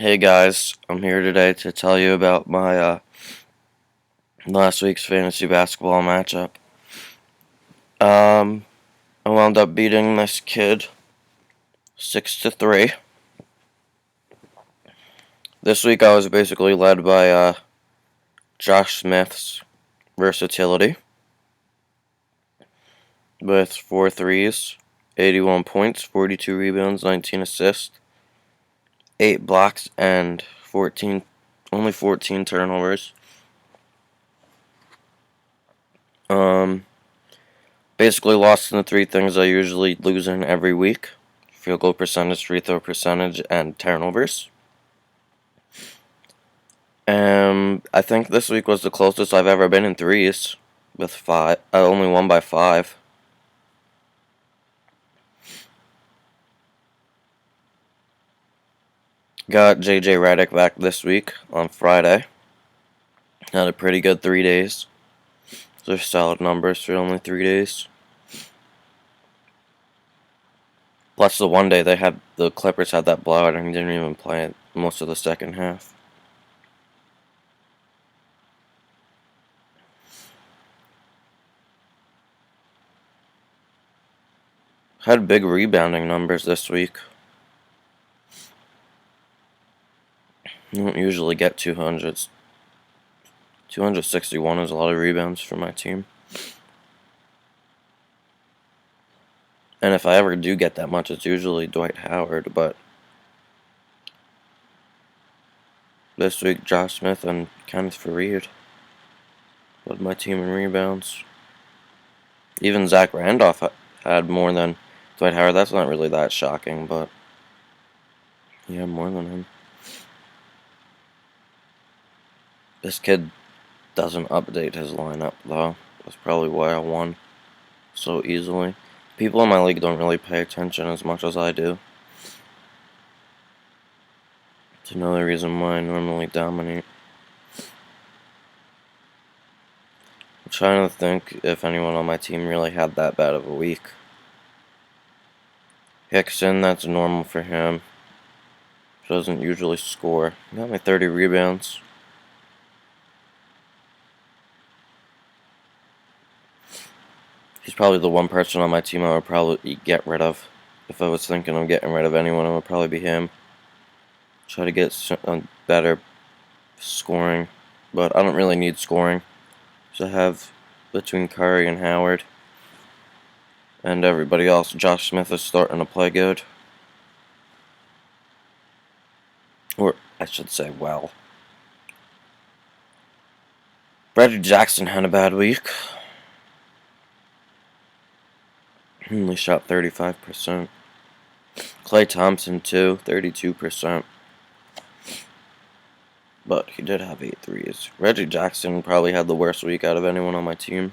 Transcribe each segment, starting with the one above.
Hey guys, I'm here today to tell you about my last week's fantasy basketball matchup. I wound up beating this kid 6-3. This week I was basically led by Josh Smith's versatility with 4 threes, 81 points, 42 rebounds, 19 assists, 8 blocks, and only 14 turnovers. Um, Basically lost in the 3 things I usually lose in every week: field goal percentage, free throw percentage, and turnovers. I think this week was the closest I've ever been in threes, with 5. I only won by 5. Got JJ Redick back this week on Friday. Had a pretty good 3 days. Those are solid numbers for only 3 days. Plus the one day the Clippers had that blowout and he didn't even play it most of the second half. Had big rebounding numbers this week. You don't usually get 200s. 261 is a lot of rebounds for my team. And if I ever do get that much, it's usually Dwight Howard, but this week Josh Smith and Kenneth Faried led my team in rebounds. Even Zach Randolph had more than Dwight Howard. That's not really that shocking, but he had more than him. This kid doesn't update his lineup, though. That's probably why I won so easily. People in my league don't really pay attention as much as I do. It's another reason why I normally dominate. I'm trying to think if anyone on my team really had that bad of a week. Hickson, that's normal for him. Doesn't usually score. Got me 30 rebounds. He's probably the one person on my team I would probably get rid of. If I was thinking of getting rid of anyone, it would probably be him. Try to get better scoring. But I don't really need scoring. So I have between Curry and Howard. And everybody else. Josh Smith is starting to play good. Or, I should say, well. Reggie Jackson had a bad week. He only shot 35%. Klay Thompson, too, 32%. But he did have 8 threes. Reggie Jackson probably had the worst week out of anyone on my team.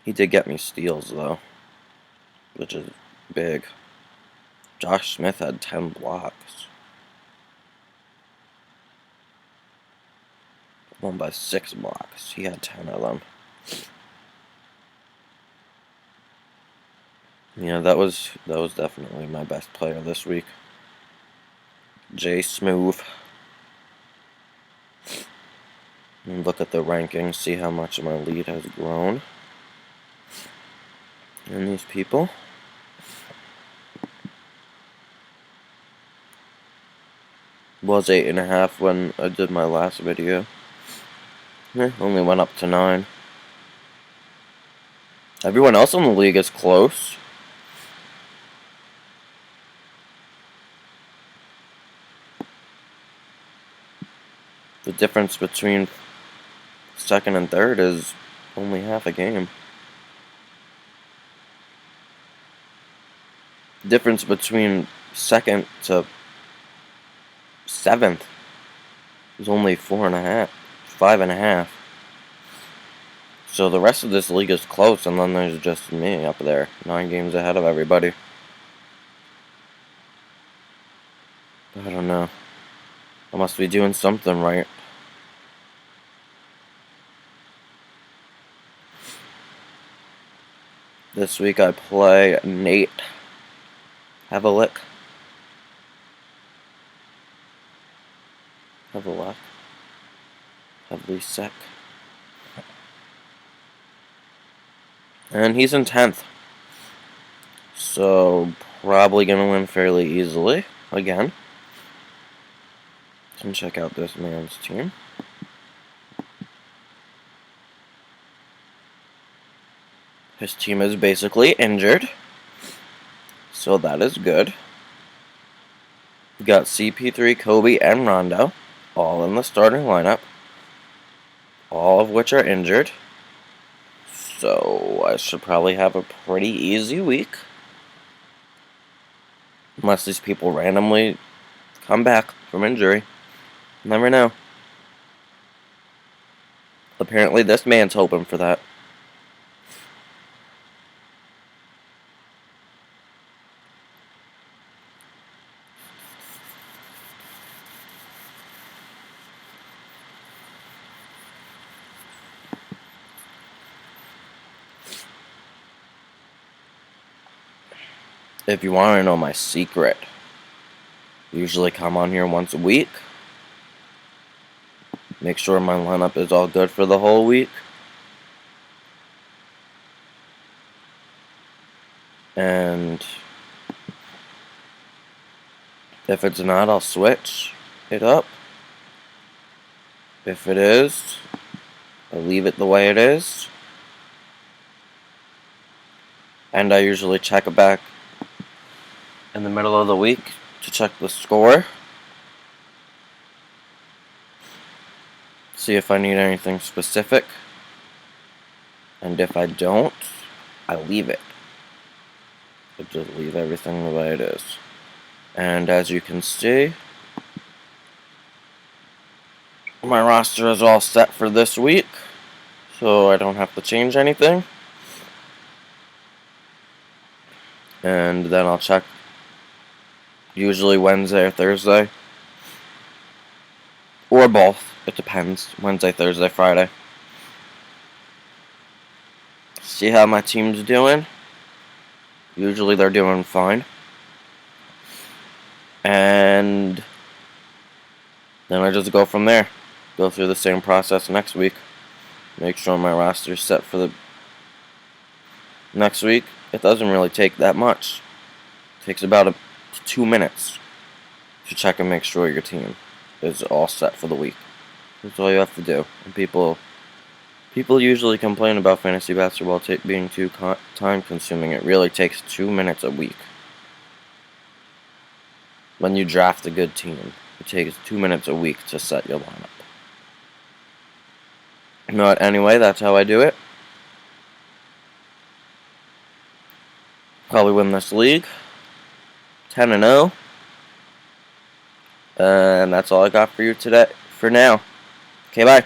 He did get me steals, though, which is big. Josh Smith had 10 blocks. Won by 6 blocks. He had 10 of them. Yeah, that was definitely my best player this week. Jay Smooth. And look at the rankings, see how much my lead has grown. And these people. Was 8.5 when I did my last video. Only went up to 9. Everyone else in the league is close. The difference between second and third is only half a game. The difference between second to 7th is only 4.5, 5.5. So the rest of this league is close, and then there's just me up there, 9 games ahead of everybody. I don't know. I must be doing something right. This week I play Nate Havlicek. Havlicek. Havlicek. And he's in 10th. So, probably going to win fairly easily. Again. Let's check out this man's team. His team is basically injured. So that is good. We got CP3, Kobe, and Rondo. All in the starting lineup. All of which are injured. So I should probably have a pretty easy week. Unless these people randomly come back from injury. Never know. Apparently this man's hoping for that. If you want to know my secret, I usually come on here once a week. Make sure my lineup is all good for the whole week. And if it's not, I'll switch it up. If it is, I'll leave it the way it is. And I usually check it back in the middle of the week to check the score. See if I need anything specific. And if I don't, I leave it. I just leave everything the way it is. And as you can see, my roster is all set for this week. So I don't have to change anything. And then I'll check usually Wednesday or Thursday. Or both. It depends. Wednesday, Thursday, Friday. See how my team's doing. Usually they're doing fine. And then I just go from there. Go through the same process next week. Make sure my roster's set for the next week. It doesn't really take that much. It takes about 2 minutes to check and make sure your team is all set for the week. That's all you have to do. And people usually complain about fantasy basketball being too time consuming. It really takes 2 minutes a week. When you draft a good team, it takes 2 minutes a week to set your lineup. But anyway, that's how I do it. Probably win this league. 10-0. And that's all I got for you today. For now. Okay, bye.